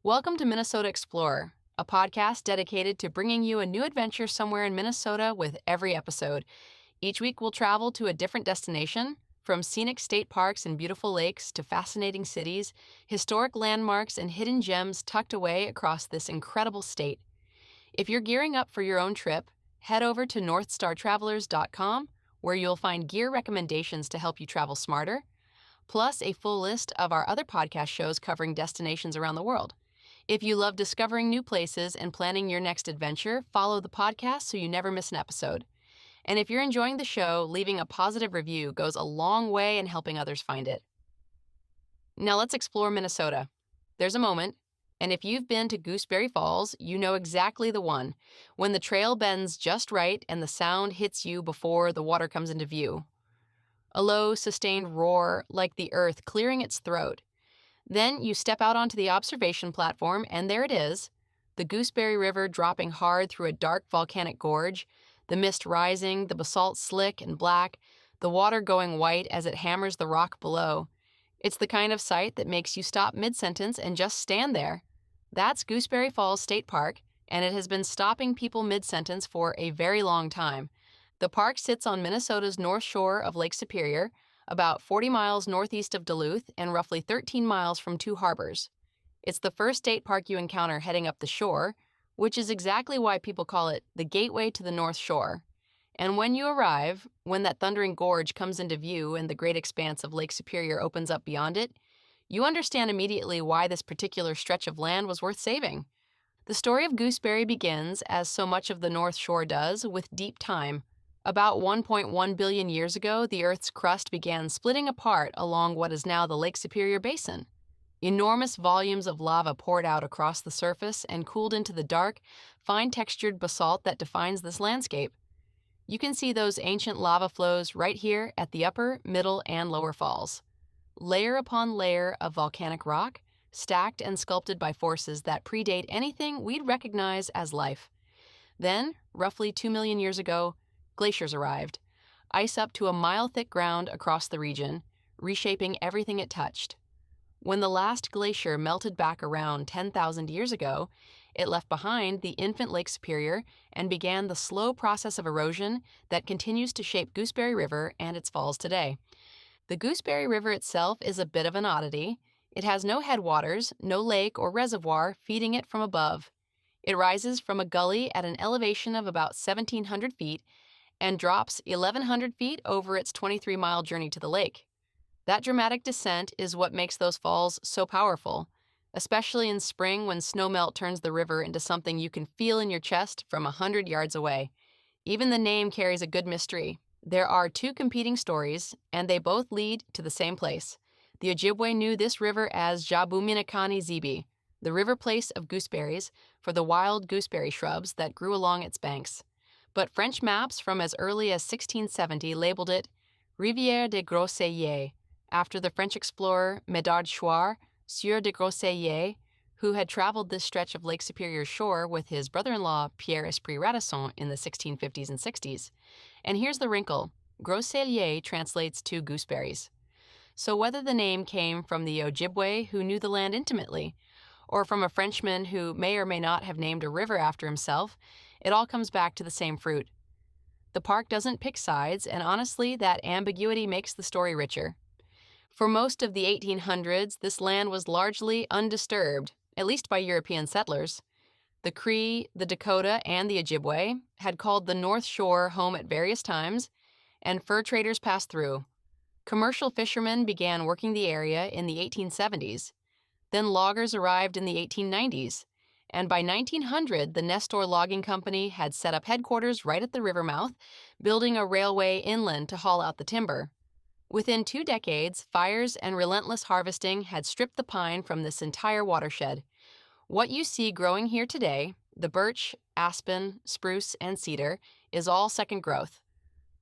Welcome to Minnesota Explorer, a podcast dedicated to bringing you a new adventure somewhere in Minnesota with every episode. Each week, we'll travel to a different destination, from scenic state parks and beautiful lakes to fascinating cities, historic landmarks, and hidden gems tucked away across this incredible state. If you're gearing up for your own trip, head over to northstartravelers.com, where you'll find gear recommendations to help you travel smarter, plus a full list of our other podcast shows covering destinations around the world. If you love discovering new places and planning your next adventure, follow the podcast so you never miss an episode. And if you're enjoying the show, leaving a positive review goes a long way in helping others find it. Now let's explore Minnesota. There's a moment, and if you've been to Gooseberry Falls, you know exactly the one, when the trail bends just right and the sound hits you before the water comes into view. A low, sustained roar like the earth clearing its throat. Then you step out onto the observation platform, and there it is, the Gooseberry River dropping hard through a dark volcanic gorge, the mist rising, the basalt slick and black, the water going white as it hammers the rock below. It's the kind of sight that makes you stop mid-sentence and just stand there. That's Gooseberry Falls State Park, and it has been stopping people mid-sentence for a very long time. The park sits on Minnesota's north shore of Lake Superior, about 40 miles northeast of Duluth and roughly 13 miles from two harbors. It's the first state park you encounter heading up the shore, which is exactly why people call it the gateway to the North Shore. And when you arrive, when that thundering gorge comes into view and the great expanse of Lake Superior opens up beyond it, you understand immediately why this particular stretch of land was worth saving. The story of Gooseberry begins, as so much of the North Shore does, with deep time. About 1.1 billion years ago, the Earth's crust began splitting apart along what is now the Lake Superior Basin. Enormous volumes of lava poured out across the surface and cooled into the dark, fine-textured basalt that defines this landscape. You can see those ancient lava flows right here at the upper, middle, and lower falls. Layer upon layer of volcanic rock, stacked and sculpted by forces that predate anything we'd recognize as life. Then, roughly 2 million years ago, glaciers arrived, ice up to a mile-thick ground across the region, reshaping everything it touched. When the last glacier melted back around 10,000 years ago, it left behind the infant Lake Superior and began the slow process of erosion that continues to shape Gooseberry River and its falls today. The Gooseberry River itself is a bit of an oddity. It has no headwaters, no lake or reservoir feeding it from above. It rises from a gully at an elevation of about 1,700 feet and drops 1,100 feet over its 23-mile journey to the lake. That dramatic descent is what makes those falls so powerful, especially in spring when snowmelt turns the river into something you can feel in your chest from 100 yards away. Even the name carries a good mystery. There are two competing stories, and they both lead to the same place. The Ojibwe knew this river as Jabuminakani Zibi, the river place of gooseberries, for the wild gooseberry shrubs that grew along its banks. But French maps from as early as 1670 labeled it Rivière de Groseilliers, after the French explorer Médard Chouart, Sieur de Groseilliers, who had traveled this stretch of Lake Superior's shore with his brother-in-law Pierre Esprit Radisson in the 1650s and 60s. And here's the wrinkle: Groseilliers translates to gooseberries. So whether the name came from the Ojibwe who knew the land intimately, or from a Frenchman who may or may not have named a river after himself, it all comes back to the same fruit. The park doesn't pick sides, and honestly, that ambiguity makes the story richer. For most of the 1800s, this land was largely undisturbed, at least by European settlers. The Cree, the Dakota, and the Ojibwe had called the North Shore home at various times, and fur traders passed through. Commercial fishermen began working the area in the 1870s. Then loggers arrived in the 1890s, and by 1900, the Nestor Logging Company had set up headquarters right at the river mouth, building a railway inland to haul out the timber. Within 2 decades, fires and relentless harvesting had stripped the pine from this entire watershed. What you see growing here today, the birch, aspen, spruce, and cedar, is all second growth.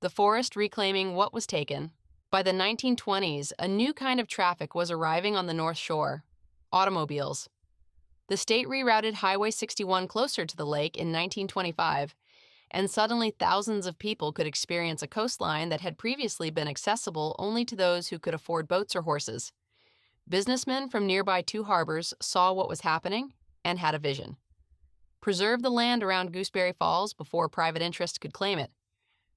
The forest reclaiming what was taken. By the 1920s, a new kind of traffic was arriving on the North Shore: automobiles. The state rerouted Highway 61 closer to the lake in 1925, and suddenly thousands of people could experience a coastline that had previously been accessible only to those who could afford boats or horses. Businessmen from nearby two harbors saw what was happening and had a vision. Preserve the land around Gooseberry Falls before private interest could claim it.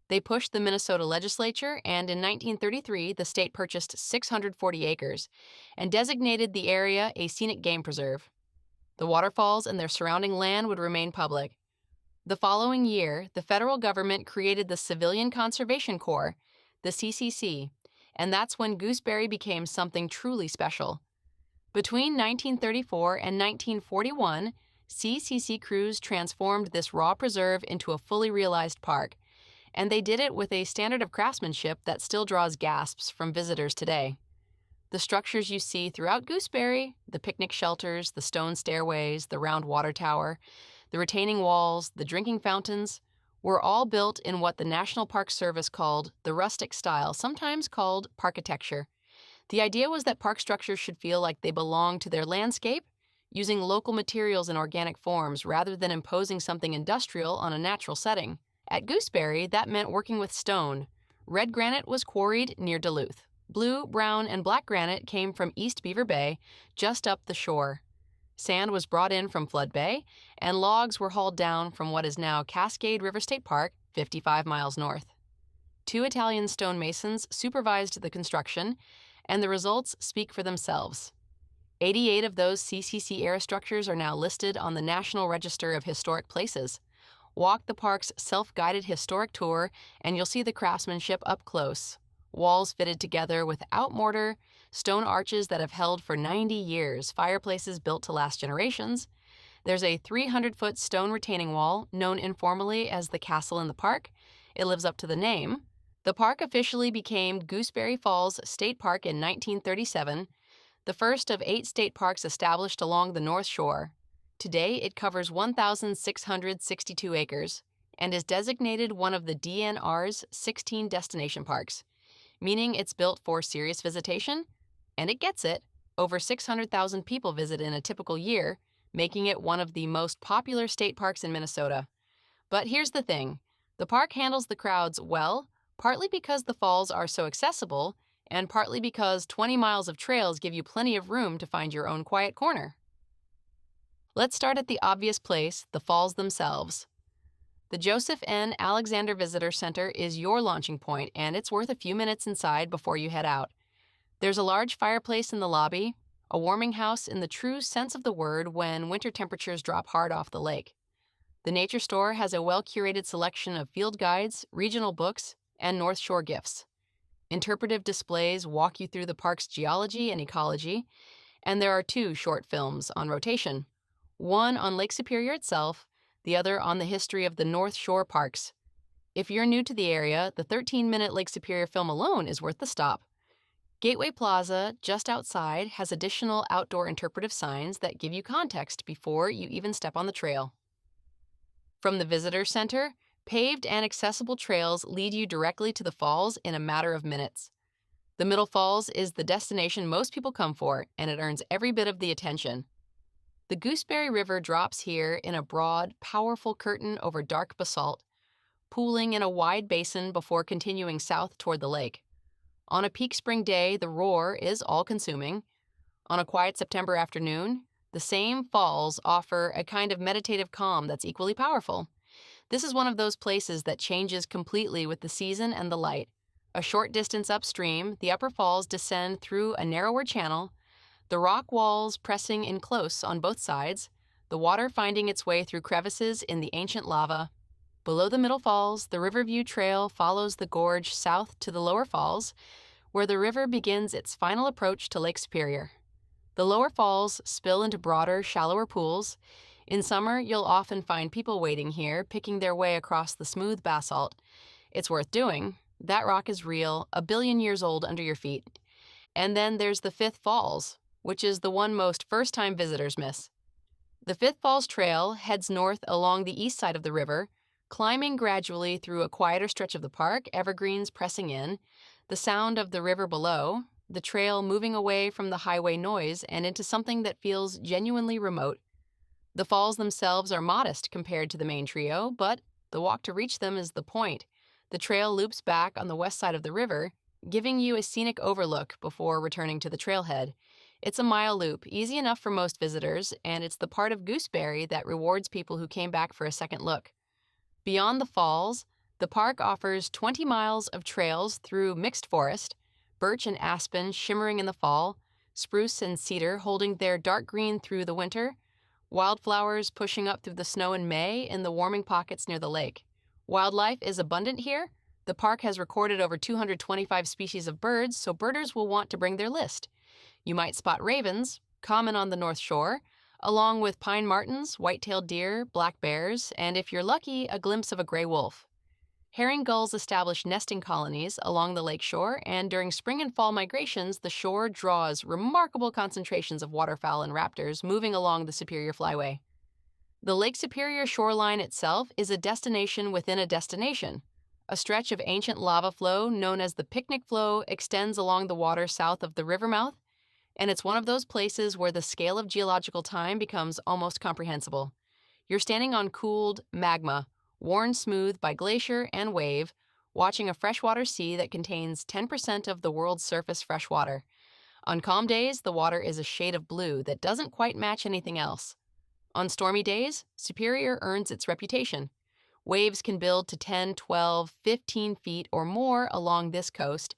They pushed the Minnesota legislature, and in 1933, the state purchased 640 acres and designated the area a scenic game preserve. The waterfalls and their surrounding land would remain public. The following year, the federal government created the Civilian Conservation Corps, the CCC, and that's when Gooseberry became something truly special. Between 1934 and 1941, CCC crews transformed this raw preserve into a fully realized park, and they did it with a standard of craftsmanship that still draws gasps from visitors today. The structures you see throughout Gooseberry, the picnic shelters, the stone stairways, the round water tower, the retaining walls, the drinking fountains, were all built in what the National Park Service called the rustic style, sometimes called parkitecture. The idea was that park structures should feel like they belong to their landscape, using local materials and organic forms rather than imposing something industrial on a natural setting. At Gooseberry, that meant working with stone. Red granite was quarried near Duluth. Blue, brown, and black granite came from East Beaver Bay, just up the shore. Sand was brought in from Flood Bay, and logs were hauled down from what is now Cascade River State Park, 55 miles north. 2 Italian stonemasons supervised the construction, and the results speak for themselves. 88 of those CCC-era structures are now listed on the National Register of Historic Places. Walk the park's self-guided historic tour, and you'll see the craftsmanship up close. Walls fitted together without mortar, stone arches that have held for 90 years, fireplaces built to last generations. There's a 300-foot stone retaining wall, known informally as the Castle in the Park. It lives up to the name. The park officially became Gooseberry Falls State Park in 1937, the first of 8 state parks established along the North Shore. Today, it covers 1,662 acres and is designated one of the DNR's 16 destination parks, meaning it's built for serious visitation, and it gets it. Over 600,000 people visit in a typical year, making it one of the most popular state parks in Minnesota. But here's the thing. The park handles the crowds well, partly because the falls are so accessible, and partly because 20 miles of trails give you plenty of room to find your own quiet corner. Let's start at the obvious place, the falls themselves. The Joseph N. Alexander Visitor Center is your launching point, and it's worth a few minutes inside before you head out. There's a large fireplace in the lobby, a warming house in the true sense of the word when winter temperatures drop hard off the lake. The nature store has a well-curated selection of field guides, regional books, and North Shore gifts. Interpretive displays walk you through the park's geology and ecology, and there are 2 short films on rotation, one on Lake Superior itself, the other on the history of the North Shore parks. If you're new to the area, the 13-minute Lake Superior film alone is worth the stop. Gateway Plaza, just outside, has additional outdoor interpretive signs that give you context before you even step on the trail. From the visitor center, paved and accessible trails lead you directly to the falls in a matter of minutes. The Middle Falls is the destination most people come for, and it earns every bit of the attention. The Gooseberry River drops here in a broad, powerful curtain over dark basalt, pooling in a wide basin before continuing south toward the lake. On a peak spring day, the roar is all-consuming. On a quiet September afternoon, the same falls offer a kind of meditative calm that's equally powerful. This is one of those places that changes completely with the season and the light. A short distance upstream, the upper falls descend through a narrower channel, the rock walls pressing in close on both sides, the water finding its way through crevices in the ancient lava. Below the Middle Falls, the Riverview Trail follows the gorge south to the lower falls, where the river begins its final approach to Lake Superior. The lower falls spill into broader, shallower pools. In summer, you'll often find people waiting here, picking their way across the smooth basalt. It's worth doing. That rock is real, 1 billion years old under your feet. And then there's the Fifth Falls, which is the one most first-time visitors miss. The Fifth Falls Trail heads north along the east side of the river, climbing gradually through a quieter stretch of the park, evergreens pressing in, the sound of the river below, the trail moving away from the highway noise and into something that feels genuinely remote. The falls themselves are modest compared to the main trio, but the walk to reach them is the point. The trail loops back on the west side of the river, giving you a scenic overlook before returning to the trailhead. It's a mile loop, easy enough for most visitors, and it's the part of Gooseberry that rewards people who came back for a second look. Beyond the falls, the park offers 20 miles of trails through mixed forest, birch and aspen shimmering in the fall, spruce and cedar holding their dark green through the winter, wildflowers pushing up through the snow in May in the warming pockets near the lake. Wildlife is abundant here. The park has recorded over 225 species of birds, so birders will want to bring their list. You might spot ravens, common on the North Shore, along with pine martens, white-tailed deer, black bears, and if you're lucky, a glimpse of a gray wolf. Herring gulls establish nesting colonies along the lake shore, and during spring and fall migrations, the shore draws remarkable concentrations of waterfowl and raptors moving along the Superior Flyway. The Lake Superior shoreline itself is a destination within a destination. A stretch of ancient lava flow known as the Picnic Flow extends along the water south of the river mouth, and it's one of those places where the scale of geological time becomes almost comprehensible. You're standing on cooled magma, worn smooth by glacier and wave, watching a freshwater sea that contains 10% of the world's surface freshwater. On calm days, the water is a shade of blue that doesn't quite match anything else. On stormy days, Superior earns its reputation. Waves can build to 10, 12, 15 feet or more along this coast,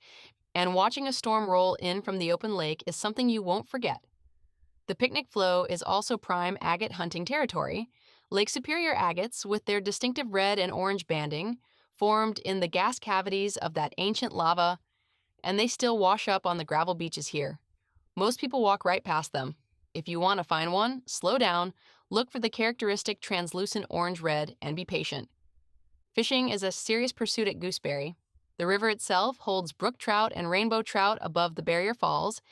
and watching a storm roll in from the open lake is something you won't forget. The Picnic Flow is also prime agate hunting territory. Lake Superior agates, with their distinctive red and orange banding, formed in the gas cavities of that ancient lava, and they still wash up on the gravel beaches here. Most people walk right past them. If you want to find one, slow down, look for the characteristic translucent orange-red, and be patient. Fishing is a serious pursuit at Gooseberry. The river itself holds brook trout and rainbow trout above the barrier falls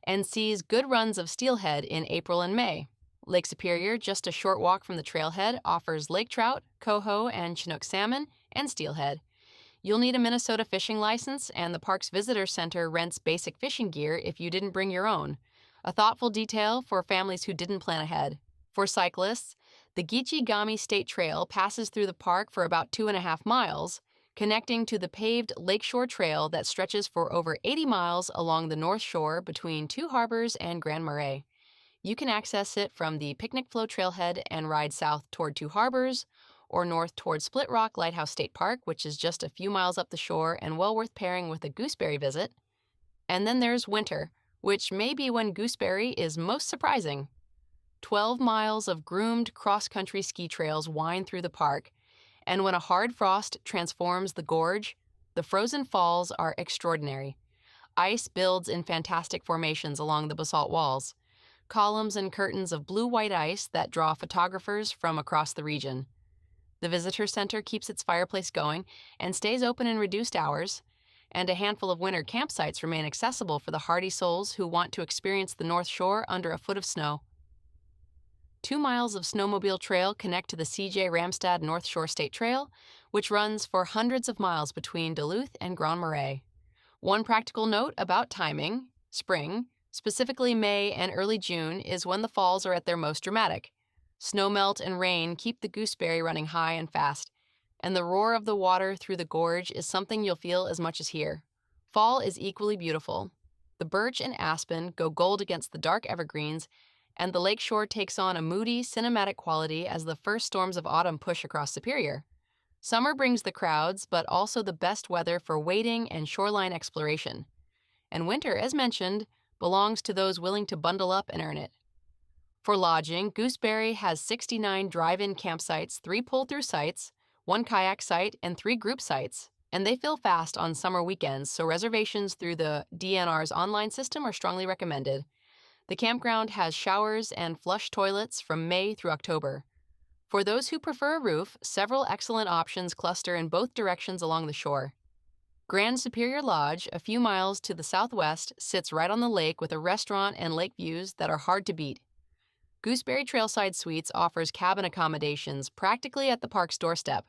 and sees good runs of steelhead in April and May. Lake Superior, just a short walk from the trailhead, offers lake trout, coho and Chinook salmon, and steelhead. You'll need a Minnesota fishing license, and the park's visitor center rents basic fishing gear if you didn't bring your own. A thoughtful detail for families who didn't plan ahead. For cyclists, the Geechee-Gami State Trail passes through the park for about 2.5 miles, connecting to the paved Lakeshore Trail that stretches for over 80 miles along the North Shore between Two Harbors and Grand Marais. You can access it from the Picnic Flow Trailhead and ride south toward Two Harbors, or north toward Split Rock Lighthouse State Park, which is just a few miles up the shore and well worth pairing with a gooseberry visit. And then there's winter, which may be when gooseberry is most surprising. 12 miles of groomed cross-country ski trails wind through the park, and when a hard frost transforms the gorge, the frozen falls are extraordinary. Ice builds in fantastic formations along the basalt walls, columns and curtains of blue-white ice that draw photographers from across the region. The visitor center keeps its fireplace going and stays open in reduced hours, and a handful of winter campsites remain accessible for the hardy souls who want to experience the North Shore under a foot of snow. 2 miles of snowmobile trail connect to the C.J. Ramstad North Shore State Trail, which runs for hundreds of miles between Duluth and Grand Marais. One practical note about timing: spring, specifically May and early June, is when the falls are at their most dramatic. Snowmelt and rain keep the gooseberry running high and fast, and the roar of the water through the gorge is something you'll feel as much as here. Fall is equally beautiful. The birch and aspen go gold against the dark evergreens, and the lakeshore takes on a moody, cinematic quality as the first storms of autumn push across Superior. Summer brings the crowds, but also the best weather for wading and shoreline exploration. And winter, as mentioned, belongs to those willing to bundle up and earn it. For lodging, Gooseberry has 69 drive-in campsites, 3 pull-through sites, 1 kayak site, and 3 group sites, and they fill fast on summer weekends, so reservations through the DNR's online system are strongly recommended. The campground has showers and flush toilets from May through October. For those who prefer a roof, several excellent options cluster in both directions along the shore. Grand Superior Lodge, a few miles to the southwest, sits right on the lake with a restaurant and lake views that are hard to beat. Gooseberry Trailside Suites offers cabin accommodations practically at the park's doorstep.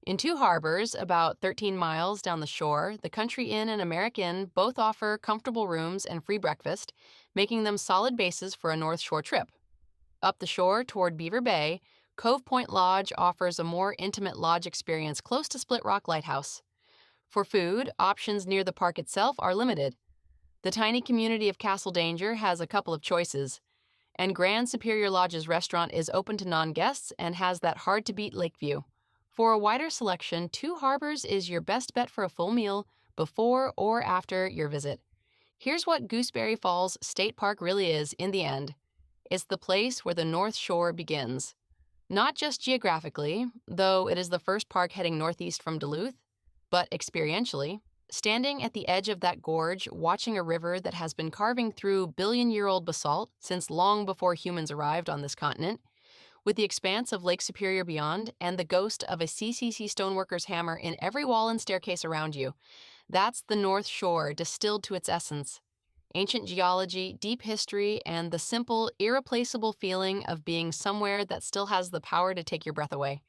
In Two Harbors, about 13 miles down the shore, the Country Inn and American both offer comfortable rooms and free breakfast, making them solid bases for a North Shore trip. Up the shore toward Beaver Bay, Cove Point Lodge offers a more intimate lodge experience close to Split Rock Lighthouse. For food, options near the park itself are limited. The tiny community of Castle Danger has a couple of choices, and Grand Superior Lodge's restaurant is open to non-guests and has that hard-to-beat lake view. For a wider selection, Two Harbors is your best bet for a full meal before or after your visit. Here's what Gooseberry Falls State Park really is in the end. It's the place where the North Shore begins. Not just geographically, though it is the first park heading northeast from Duluth, but experientially. Standing at the edge of that gorge, watching a river that has been carving through billion-year-old basalt since long before humans arrived on this continent, with the expanse of Lake Superior beyond and the ghost of a CCC stoneworker's hammer in every wall and staircase around you, that's the North Shore distilled to its essence. Ancient geology, deep history, and the simple, irreplaceable feeling of being somewhere that still has the power to take your breath away.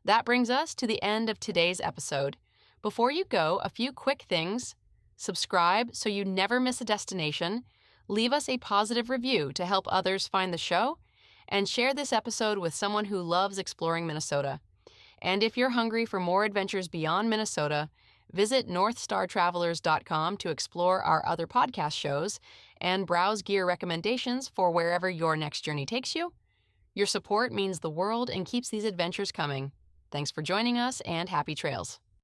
That brings us to the end of today's episode. Before you go, a few quick things. Subscribe so you never miss a destination. Leave us a positive review to help others find the show. And share this episode with someone who loves exploring Minnesota. And if you're hungry for more adventures beyond Minnesota, visit northstartravelers.com to explore our other podcast shows and browse gear recommendations for wherever your next journey takes you. Your support means the world and keeps these adventures coming. Thanks for joining us, and happy trails.